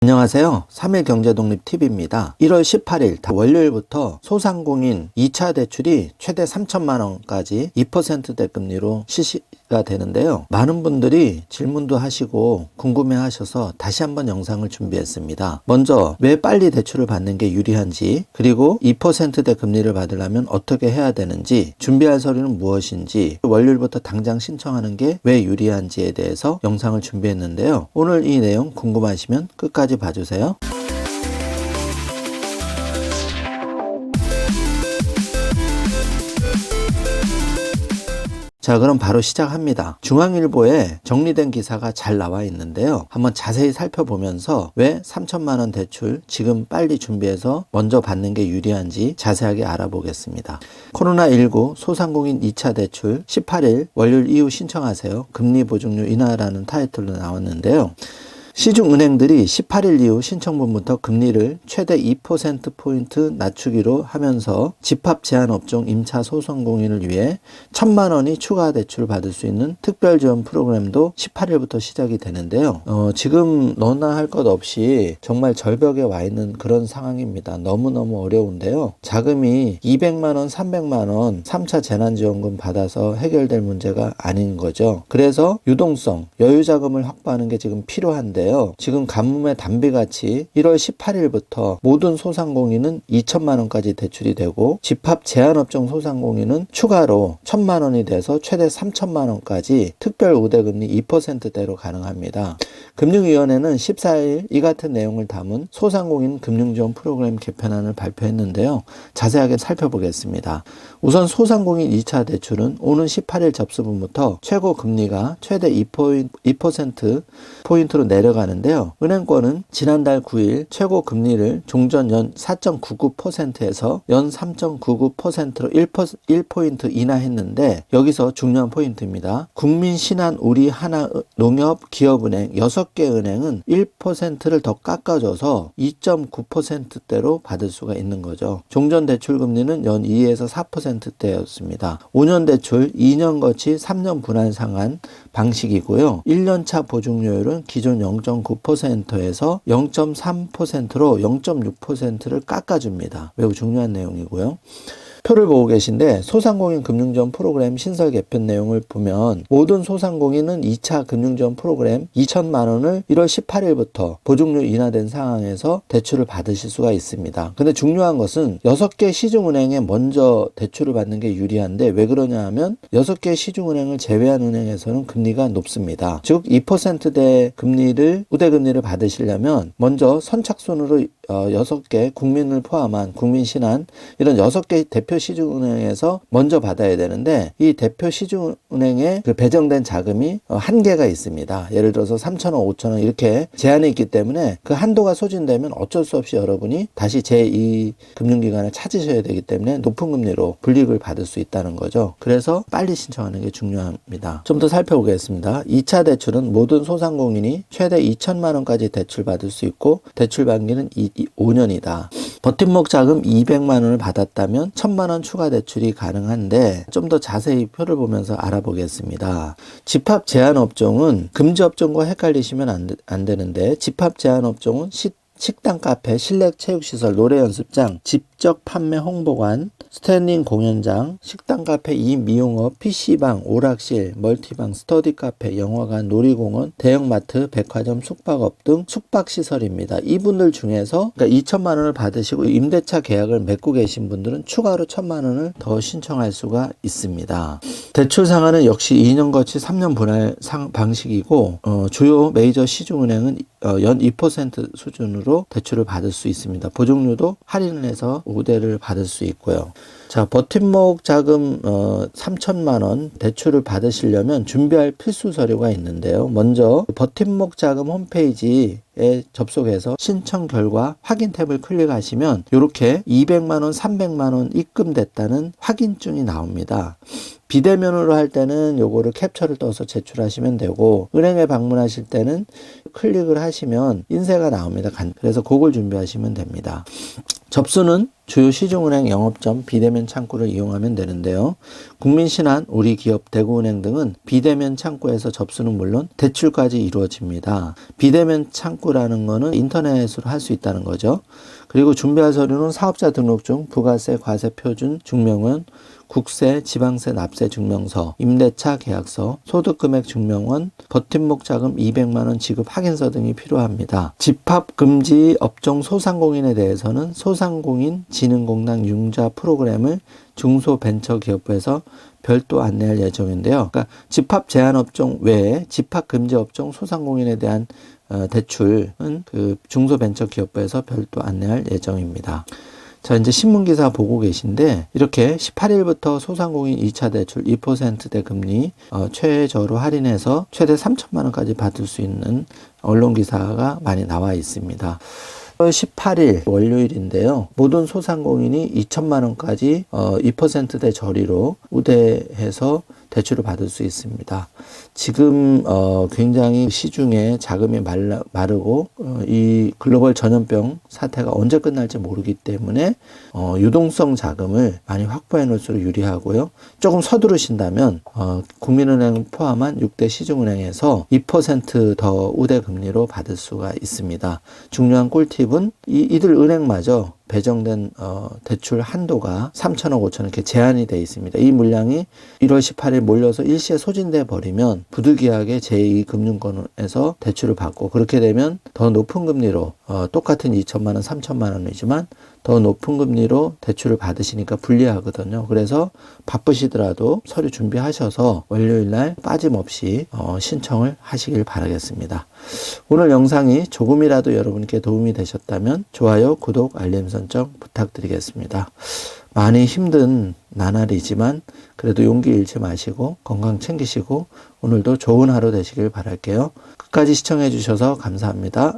안녕하세요. 3일 경제독립TV입니다. 1월 18일 월요일부터 소상공인 2차 대출이 최대 3천만 원까지 2%대 금리로 실시가 되는데요. 많은 분들이 질문도 하시고 궁금해 하셔서 다시 한번 영상을 준비했습니다. 먼저 왜 빨리 대출을 받는 게 유리한지, 그리고 2%대 금리를 받으려면 어떻게 해야 되는지, 준비할 서류는 무엇인지, 월요일부터 당장 신청하는 게 왜 유리한지에 대해서 영상을 준비했는데요. 오늘 이 내용 궁금하시면 끝까지 봐주세요. 자, 그럼 바로 시작합니다. 중앙일보에 정리된 기사가 잘 나와 있는데요. 한번 자세히 살펴보면서 왜 3천만 원 대출 지금 빨리 준비해서 먼저 받는 게 유리한지 자세하게 알아보겠습니다. 코로나19 소상공인 2차 대출 18일 월요일 이후 신청하세요. 금리 보증료 인하라는 타이틀로 나왔는데요. 시중은행들이 18일 이후 신청분부터 금리를 최대 2%포인트 낮추기로 하면서 집합 제한 업종 임차 소상공인을 위해 1,000만 원이 추가 대출을 받을 수 있는 특별 지원 프로그램도 18일부터 시작이 되는데요. 지금 너나 할 것 없이 정말 절벽에 와 있는 그런 상황입니다. 너무너무 어려운데요. 자금이 200만 원, 300만 원 3차 재난지원금 받아서 해결될 문제가 아닌 거죠. 그래서 유동성, 여유자금을 확보하는 게 지금 필요한데 지금 가뭄의 단비같이 1월 18일부터 모든 소상공인은 2천만 원까지 대출이 되고 집합 제한업종 소상공인은 추가로 1,000만 원이 돼서 최대 3천만 원까지 특별 우대금리 2%대로 가능합니다. 금융위원회는 14일 이 같은 내용을 담은 소상공인 금융지원 프로그램 개편안을 발표했는데요. 자세하게 살펴보겠습니다. 우선 소상공인 2차 대출은 오는 18일 접수분부터 최고 금리가 최대 2%포인트로 내려가는데요. 은행권은 지난달 9일 최고 금리를 종전 연 4.99%에서 연 3.99%로 1포인트 인하했는데, 여기서 중요한 포인트입니다. 국민신한, 우리, 하나, 농협, 기업은행 6개 은행은 1%를 더 깎아줘서 2.9%대로 받을 수가 있는 거죠. 종전 대출 금리는 연 2에서 4%대였습니다. 5년 대출 2년 거치 3년 분할 상환 방식이고요. 1년차 보증료율은 기존 0.9%에서 0.3%로 0.6%를 깎아줍니다. 매우 중요한 내용이고요. 표를 보고 계신데, 소상공인 금융지원 프로그램 신설 개편 내용을 보면 모든 소상공인은 2차 금융지원 프로그램 2천만 원을 1월 18일부터 보증료 인하된 상황에서 대출을 받으실 수가 있습니다. 근데 중요한 것은 6개 시중은행에 먼저 대출을 받는 게 유리한데, 왜 그러냐 하면 6개 시중은행을 제외한 은행에서는 금리가 높습니다. 즉 2%대 금리를 우대금리를 받으시려면 먼저 선착순으로 6개 국민을 포함한 국민신한 이런 6개 대표 시중은행에서 먼저 받아야 되는데, 이 대표 시중은행에 그 배정된 자금이 한계가 있습니다. 예를 들어서 3,000원, 5,000원 이렇게 제한이 있기 때문에 그 한도가 소진되면 어쩔 수 없이 여러분이 다시 제2 금융기관을 찾으셔야 되기 때문에 높은 금리로 불이익을 받을 수 있다는 거죠. 그래서 빨리 신청하는 게 중요합니다. 좀 더 살펴보겠습니다. 2차 대출은 모든 소상공인이 최대 2천만 원까지 대출 받을 수 있고, 대출 만기는 5년이다. 버팀목 자금 200만 원을 받았다면 1,000만 원 추가 대출이 가능한데, 좀 더 자세히 표를 보면서 알아보겠습니다. 집합 제한 업종은 금지 업종과 헷갈리시면 안 되는데, 집합 제한 업종은 식당, 카페, 실내 체육시설, 노래 연습장, 직접 판매 홍보관, 스탠딩 공연장, 식당, 카페, 미용업, PC방, 오락실, 멀티방, 스터디 카페, 영화관, 놀이공원, 대형마트, 백화점, 숙박업 등 숙박시설입니다. 이분들 중에서 2천만 원을 받으시고 임대차 계약을 맺고 계신 분들은 추가로 1,000만 원을 더 신청할 수가 있습니다. 대출 상한은 역시 2년 거치 3년 분할 방식이고, 주요 메이저 시중은행은 연 2% 수준으로 대출을 받을 수 있습니다. 보증료도 할인을 해서 우대를 받을 수 있고요. 자, 버팀목 자금 3천만 원 대출을 받으시려면 준비할 필수 서류가 있는데요. 먼저 버팀목 자금 홈페이지에 접속해서 신청 결과 확인 탭을 클릭하시면 이렇게 200만 원, 300만 원 입금됐다는 확인증이 나옵니다. 비대면으로 할 때는 요거를 캡처를 떠서 제출하시면 되고, 은행에 방문하실 때는 클릭을 하시면 인쇄가 나옵니다. 그래서 그걸 준비하시면 됩니다. 접수는 주요 시중은행 영업점 비대면 창구를 이용하면 되는데요. 국민신한, 우리기업, 대구은행 등은 비대면 창구에서 접수는 물론 대출까지 이루어집니다. 비대면 창구라는 거는 인터넷으로 할 수 있다는 거죠. 그리고 준비할 서류는 사업자 등록증, 부가세, 과세 표준 증명원, 국세, 지방세, 납세 증명서, 임대차 계약서, 소득금액 증명원, 버팀목 자금 200만 원 지급 확인서 등이 필요합니다. 집합 금지 업종 소상공인에 대해서는 소상공인 진흥공단 융자 프로그램을 중소벤처기업부에서 별도 안내할 예정인데요. 그러니까 집합 제한 업종 외에 집합 금지 업종 소상공인에 대한 대출은 그 중소벤처기업부에서 별도 안내할 예정입니다. 자, 이제 신문기사 보고 계신데, 이렇게 18일부터 소상공인 2차 대출 2%대 금리, 최저로 할인해서 최대 3천만 원까지 받을 수 있는 언론기사가 많이 나와 있습니다. 18일 월요일인데요. 모든 소상공인이 2천만 원까지 2%대 저리로 우대해서 대출을 받을 수 있습니다. 지금 굉장히 시중에 자금이 마르고 이 글로벌 전염병 사태가 언제 끝날지 모르기 때문에 유동성 자금을 많이 확보해 놓을수록 유리하고요. 조금 서두르신다면 국민은행 포함한 6대 시중은행에서 2% 더 우대 금리로 받을 수가 있습니다. 중요한 꿀팁은 이들 은행마저 배정된 대출 한도가 3천억, 5천억 이렇게 제한이 되어 있습니다. 이 물량이 1월 18일 몰려서 일시에 소진돼 버리면 부득이하게 제2금융권에서 대출을 받고, 그렇게 되면 더 높은 금리로 똑같은 2천만 원, 3천만 원이지만 더 높은 금리로 대출을 받으시니까 불리하거든요. 그래서 바쁘시더라도 서류 준비하셔서 월요일날 빠짐없이 신청을 하시길 바라겠습니다. 오늘 영상이 조금이라도 여러분께 도움이 되셨다면 좋아요, 구독, 알림 설정 부탁드리겠습니다. 많이 힘든 나날이지만 그래도 용기 잃지 마시고 건강 챙기시고 오늘도 좋은 하루 되시길 바랄게요. 끝까지 시청해 주셔서 감사합니다.